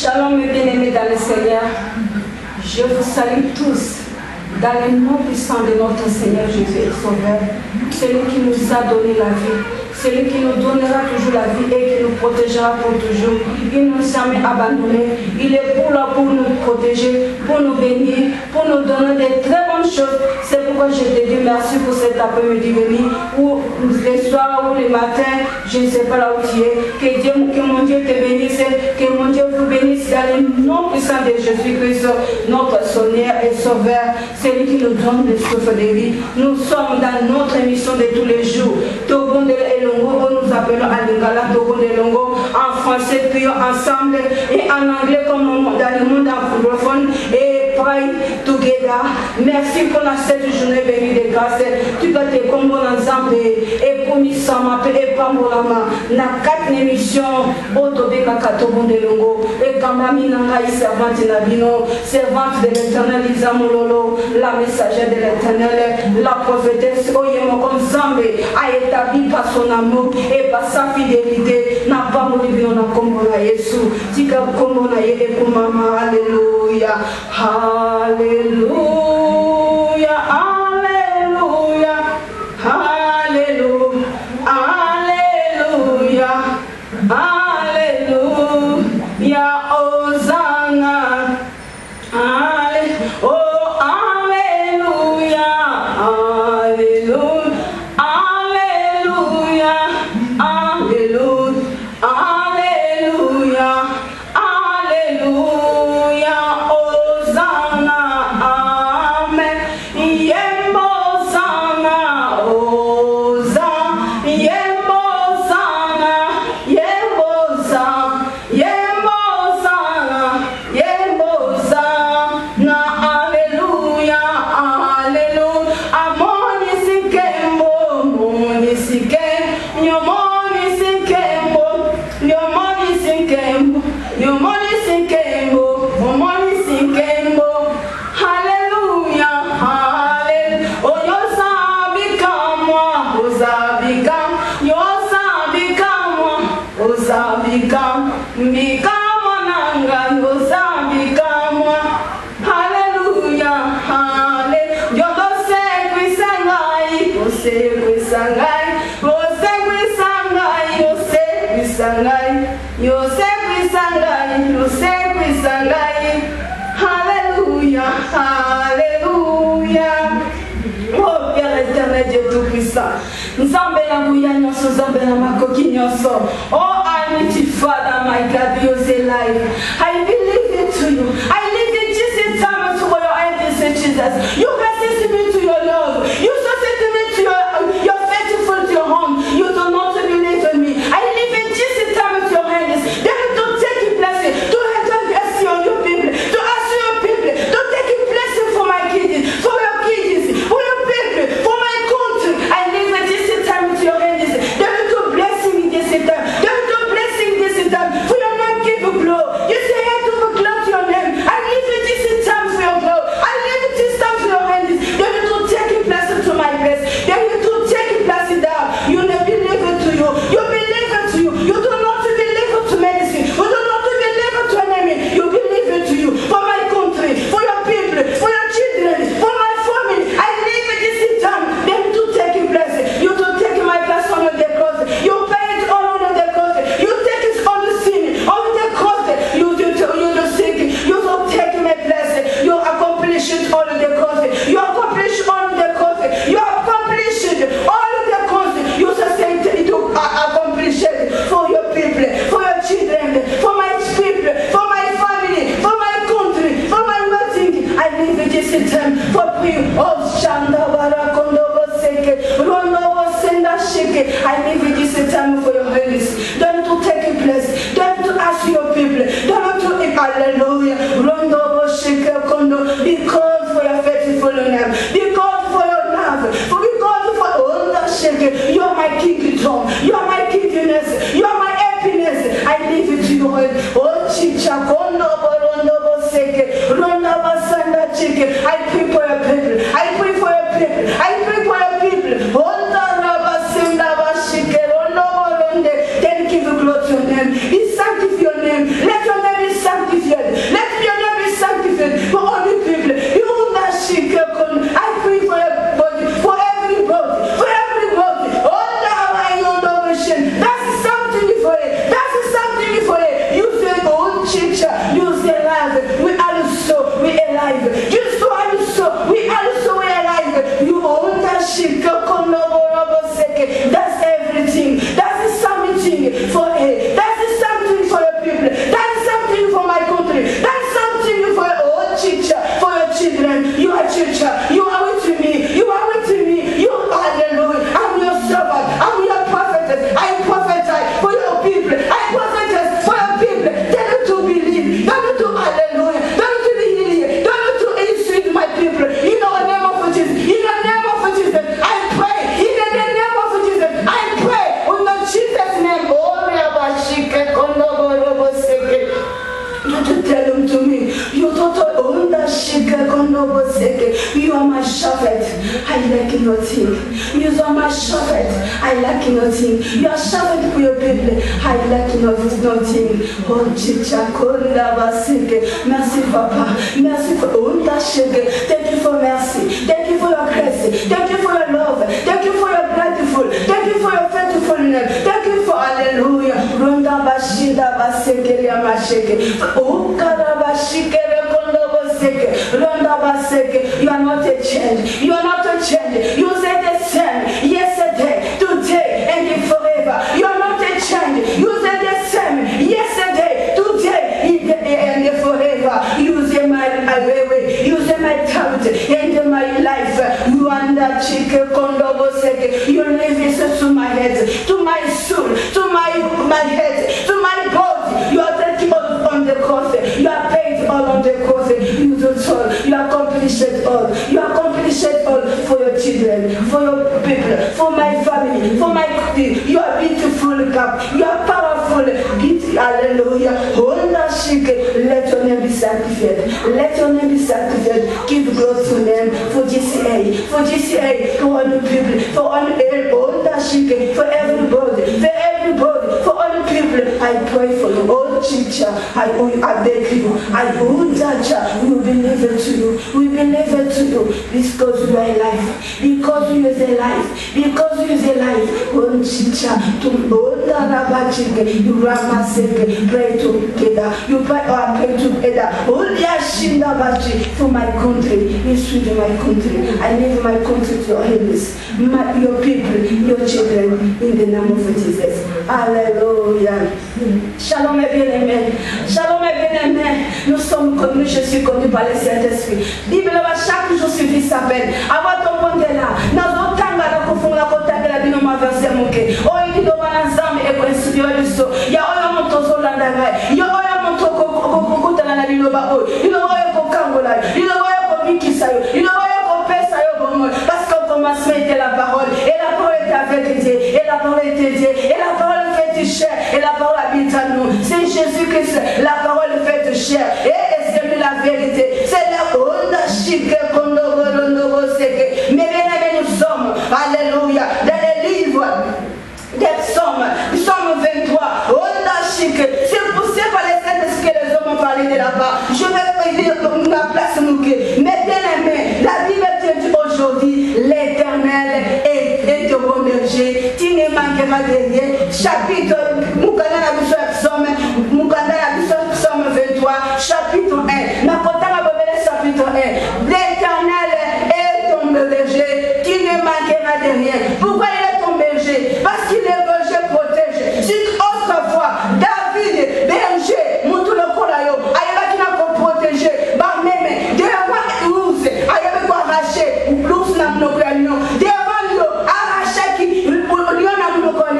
Shalom mes bien-aimés dans le Seigneur. Je vous salue tous dans le nom puissant de notre Seigneur Jésus et Sauveur, celui qui nous a donné la vie, celui qui nous donnera toujours la vie et qui nous protégera pour toujours. Il ne nous a jamais abandonnés. Il est là pour nous protéger, pour nous bénir, pour nous donner de très bonnes choses. C'est pourquoi je te dis merci pour cet après-midi venu, ou les soirs ou les matins, je ne sais pas là où tu es. Que mon Dieu te bénisse, que mon Dieu vous bénisse dans le nom puissant de Jésus-Christ, notre Seigneur et Sauveur, celui qui nous donne le souffle de vie. Nous sommes dans notre émission de tous les jours. Togo de Elongo, nous appelons à Lingala, Togo de Elongo, en français, prions ensemble, et en anglais comme dans le monde anglophone, et pray together. Merci pour cette journée bénie de grâce. Tu vas te combo ensemble et pour Misama et Pambolama. Na 4 émissions, Otobeka Katogo de Elongo, et Kamami Nangaï, servante Nabino, servante de l'Éternel Isamololo, la messagère de l'Éternel, la prophétesse Oyemo comme Zambé a établi par son amour et par sa fidélité. N'a pas mouru, on a comme Yesu. Tika comme on a et pour maman. Alléluia. Alléluia. Alléluia. Alléluia. Alléluia. Alléluia. Hosanna. Oh, Alléluia. Alléluia. Alléluia. Alléluia. Alléluia. Alléluia. Hosanna. Amen. Yembosana. Hosanna. Yembosana. Yembosana. Yembosana. Yembosana. Alléluia. Alléluia. Amoni sikembo. Moni sikembo. Nyomoni sikembo. Nyomoni sikembo. Nyomoni sikembo. Nyomoni sikembo. Alléluia. Alléluia. Oh, yosabika moi. Osabika. Yosabika moi. Osabika. Mbika mananga. Yosabika moi. Alléluia. Alléluia. Yo dose kwisangai. Ose kwisangai. Ose kwisangai. Ose kwisangai. Yose kwisangai. Yose kwisangai. Alléluia. Alléluia. Oh Père éternel, Dieu tout-puissant. Nzambe na nguya nyonso, Nzambe na makoki nyonso. Oh Almighty Father, my God, you say life. I believe it to you. I live in Jesus' time to your end, Jesus. You resist me to your love. You sustain me to your faithful to your home. You do not believe in me. I live in Jesus' time to your hands. Then to take a blessing, to have mercy on your people, to ask your people, to take a blessing for my kids, for your kids, for your people, for my country. I live in Jesus' time to your hands. Then to blessing me this time. Then to blessing this time. For your name give you glory. You say I do glory to your name. I live in Jesus' time for your glory. I live in this time for your hands. Then to take a blessing to my place. Then to take a blessing down. You never believe it to you. You believe it to you. You do not believe it to medicine. You do not believe it to enemy. You believe it to you. For my country, for your people, for your children, for my family. I live in this time. Then to take a blessing. You to take my place on the cross. You pay it all on the cross. You take it on the sin, on the cross. You do sick. You don't take my blessing. You accomplish it all on the cross. You accomplish all on the cross. You accomplish it all on the cross. You sustain it to accomplish it for your people, for your children, for my people, for my family, for my country, for my wedding. I live in this time for you. Oh, Shanda Barakondo Seke, Rondo Senda Sheke. I live in this time for your holiness. Don't to take a place. Don't to ask your people. Don't to hallelujah. Rondo Sheke Kondo. Because for your faithful name. Because for your love. Because for Rondo Sheke. You are my kingdom. You are my kingdom. You are my happiness. I live it to you. Oh, Chicha Kondo Rondo Seke. Rondo Basanda Chike. I pray for your people. I pray for your people. I pray for your people. Honda Rabasenda Bashike. Rondo Boronde. Then give you glory to your name. He sanctify your name. Let your name be sanctified. You are my shepherd, I lack nothing. You are my shepherd, I lack nothing. You are shepherd for your people, I lack nothing. Oh, Chicha, merci, Papa. Merci for Onda Shege. Thank you for mercy. Thank you for your grace. Thank you for your love. Thank you for your gratitude. Thank you for your faithfulness. Thank you for hallelujah. Ronda Bashinda Baseke Yamasheke. Oh, Karabashike. You are not a change. You are not a change. You say the same yesterday, today, and forever. You are not a change. You say the same yesterday, today, and forever. You say my way. You say my talent and my life. You are the chicken condoboseke. You live this to my head, to my soul, to my head, to my body. You are taking on the cross. You are paid all on the cross. You accomplish it all. You accomplish it all for your children, for your people, for my family, for my country. You are beautiful, God. You are powerful. Hallelujah. Let your name be sanctified. Let your name be sanctified. Give glory to them for GCA, for all the people, for all for everybody, for all the people. I pray for you, all teacher. I beg you. We will believe it to you. We believe it to you because you are alive. Because you is alive. Because you is alive. One teacher to all the Rabachike, you Ramaseke, pray together. You pray together. Only Ashinda Bachi for my country. It's with my country. I leave my country to your hands. Your people, your children, in the name of Jesus. Alléluia. Shalom et bien-aimés. Shalom et bien-aimés. Nous sommes connus, je suis connu par le Saint-Esprit. Bible va chaque jour suffit sa peine. Avant ton bon là, nous autant la confond la côté de la binoma verset moqué. Oh, il dit devant l'ensemble et pour instruire le saut. Il y a un monto sur l'andaga. Il y a un monto côté la biloba. Il y a un kangola. Il y a un bikisayo. Il y a un pesayo. Parce qu'on commence à mettre la parole. Et la parole est avec Dieu. Et la parole est Dieu. Et la parole fait chair. Et la parole habite à nous. C'est Jésus-Christ. La parole fait chair. Et c'est lui la vérité. C'est la onda chique mais bien nous sommes, alléluia, dans les livres des psaumes, psaume 23, onda chique. C'est poussé par les saints que les hommes ont parlé de là-bas. Je vais dire ma place mouquée. Mais bien aimé, la Bible te dit aujourd'hui, l'Éternel est au bon berger. Tu ne manqueras de rien. Chapitre, psaume 23, chapitre 1. Chapitre 1. L'Éternel est ton berger, qui ne manquera de rien. Pourquoi il est ton berger? Parce qu'il est berger protège. Si autrefois, David, berger, Moutou le Kolayo, Aïba qui n'a pas protégé, bah même, devant l'ours, Aïba quoi arracher, l'ours n'a pas de devant l'eau, arracher qui, lion n'a pas de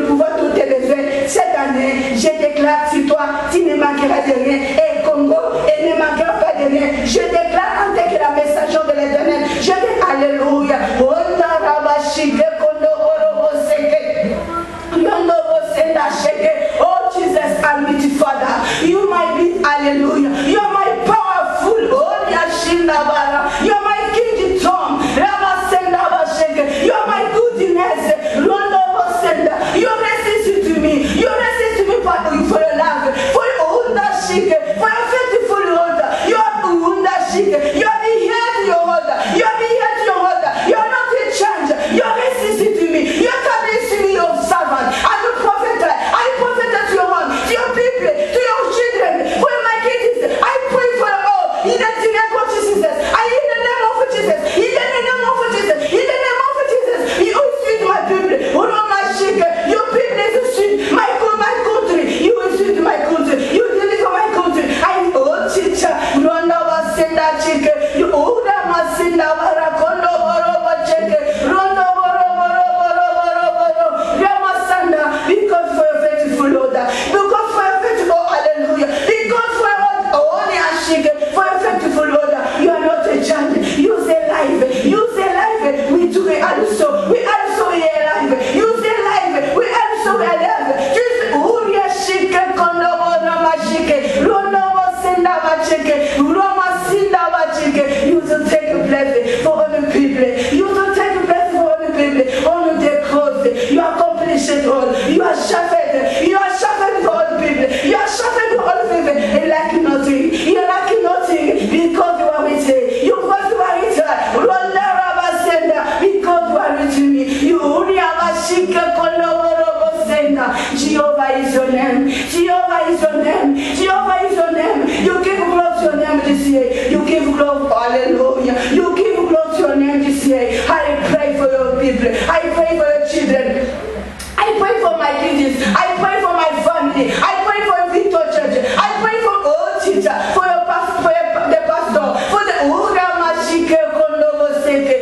de pouvoir tous tes besoins. Cette année, je déclare sur toi, tu ne manqueras de rien. Et Congo, et ne manquera pas de rien. Je déclare en tant que la messagère de l'Éternel. Je dis Alléluia. Oh Jesus, Almighty Father, you might be hallelujah. You are my powerful, oh Yashinabara. You are my King Tom, Ramasenda Basheke. You are my goodness, Rondo Senda. You resist to me. You resist to me for your love, for your Unda Shike, for your faithful order. You are Unda Shike. You are the head to your order. You are the head to your order. You are not a change. You are resisting to me. You are establishing me your servant. And the prophet, I prophet to your one, to your people, to your children, for my kids. I pray for you all. In the name of Jesus. In the name of Jesus. In the name of Jesus. In the name of Jesus. You feed my people. Your people is sweet. My country. You will feed my country. You deliver my country. I oh teacher. Ronda was send that chicken. You order my sinda barakondo boroba chicken. Ronda Ramasanda. Because for your faithful order. Because for your faithful hallelujah. Because for for your faithful order, you are not a child. You say life. You say life. We do it also. We also are alive. You say life. We also are alive. Just Uria Shike Kondobo Ramashike. Ronobo Senda Bachike. Roma Sinda Bachike. You to take a blessing for all the people. You to take a blessing for all the people. All of their clothes. You accomplish it all. You are sharpened. You are sharpened for all the people. You are sharpened for all the people. And like nothing. You are like nothing because you are with me. You because you are with her. Because you are with me. You Jehovah is your name. Jehovah is your name. Jehovah is your name. You give glory to your name this year. You give glory. Hallelujah. You give glory to your name this year. I pray for your people. I pray for your children. I pray for my kids. I pray for my family. I pray for Victor Church. I pray for all teacher, for your pastor, for the pastor, for the Ura Mashike Kondobo Seke.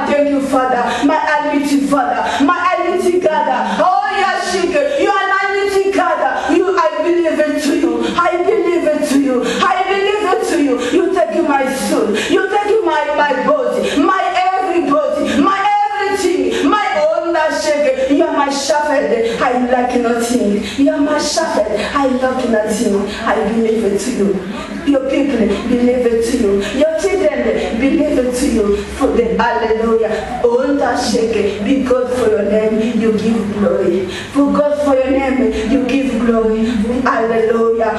Thank you, Father, my Almighty Father, my Almighty God. Oh Yashike, you are an Almighty God. I believe it to you. I believe it to you. I believe it to you. You take my soul. You take my body, my everybody, my everything, my own shake. You are my shepherd. I lack nothing. You are my shepherd. I lack nothing. I believe it to you. Your people believe it to you. Your children believe it to you. For the hallelujah. Own shake. Because for your name you give glory. For God for your name you give glory. Hallelujah.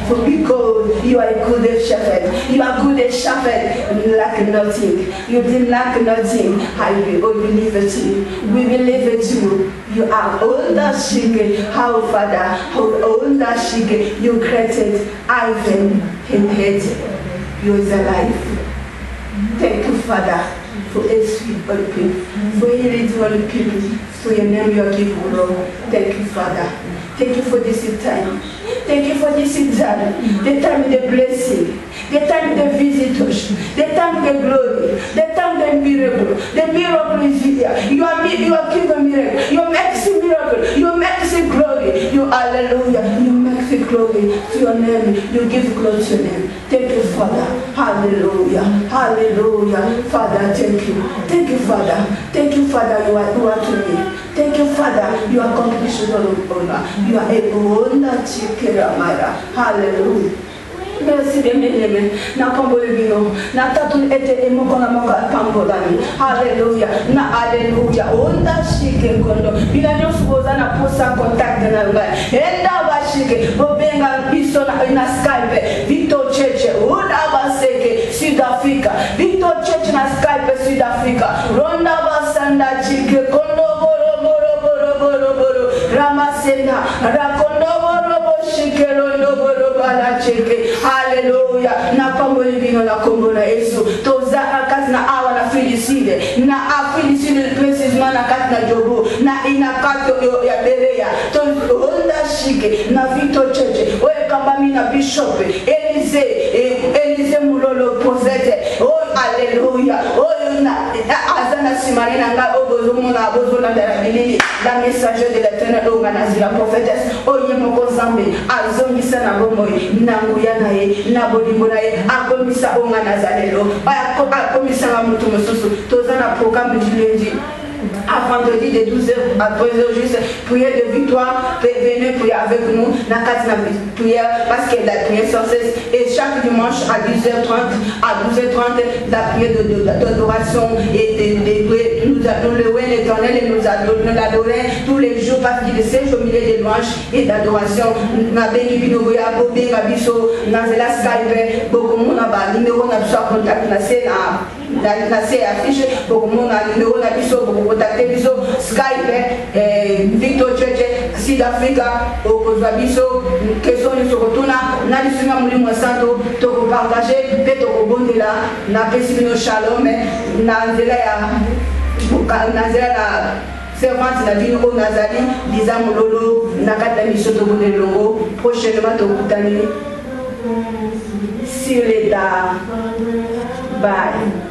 For because you are a good shepherd. You are good shepherd. You lack nothing. You did lack nothing. I believe it to you. We believe it to you. You are all that shike. How Father, how all that shike you created Ivan in head. You is alive. Thank you, Father, for a sweet all people, for healing to all people, for your name you are giving glory. Thank you, Father. Thank you for this time. Thank you for this time. The time of the blessing, the time of the visitors, the time of the glory, the time of the miracle. The miracle is here. You are giving miracle. You make the miracle. You make the glory. You hallelujah. You make the glory to your name. You give glory to your name. Thank you, Father. Hallelujah. Hallelujah. Father, thank you. Thank you, Father. Thank you, Father. You are to me. Thank you, Father. You accomplish all of honor. You are a wonder chikera mara. Hallelujah. Merci de m'aimer. Na kambole bino. Na tatu ete emokona manga pambolani. Hallelujah. Na hallelujah. Onda shike kondo. Bila nyosuboza na posa contact na ngai. Enda bashike. Bobenga biso na ina Skype. Victor Church. Onda baseke South Africa. Victor Church na Skype South Africa. Ronda basanda chike kondo boro boro boro boro boro. Ramasena. Rakondo boro boro shike rondo boro bala chike. Hallelujah. Na pamoli bino na kombo na Yesu. Toza akati na awa na filiside. Na afiliside places na kati na jobu. Na inakato ya bereya. Tozo onda shike. Na Victor Church. Oye kambami na Bishop. Elise Mulolo Posete. Oh hallelujah. Oh na azana simani nanga obozo mona bozo na darabili la messager de l'Éternel o nganazi la prophétesse o yemoko zambe azongisa na bomoy nanguya naye na bolimbo naye akomisa o nganazalelo akomisa na mutu mususu tozana programme du lundi à vendredi de 12h à 13h juste prière de victoire, venez prier avec nous dans la prière parce que la prière sans cesse et chaque dimanche à 10h30 à 12h30 la prière d'adoration et de nous louer l'Éternel et nous l'adorer tous les jours parce qu'il est au milieu des louanges et d'adoration. Na béni bino boya bobé gabiso na zela Skype beaucoup mon aba numéro na biso contact na c'est na c'est affiché beaucoup mon numéro na biso beaucoup contacter biso Skype Victor Church Sud Africa au Kozabiso question ni sokotuna na lisinga mulimo santo to ko partager pe to ko bondela na pesibino shalom na nzela ya na nzela na servante na bino o nazali diza mulolo na kati ya mission to bondelongo prochainement to kutani sur l'état bye.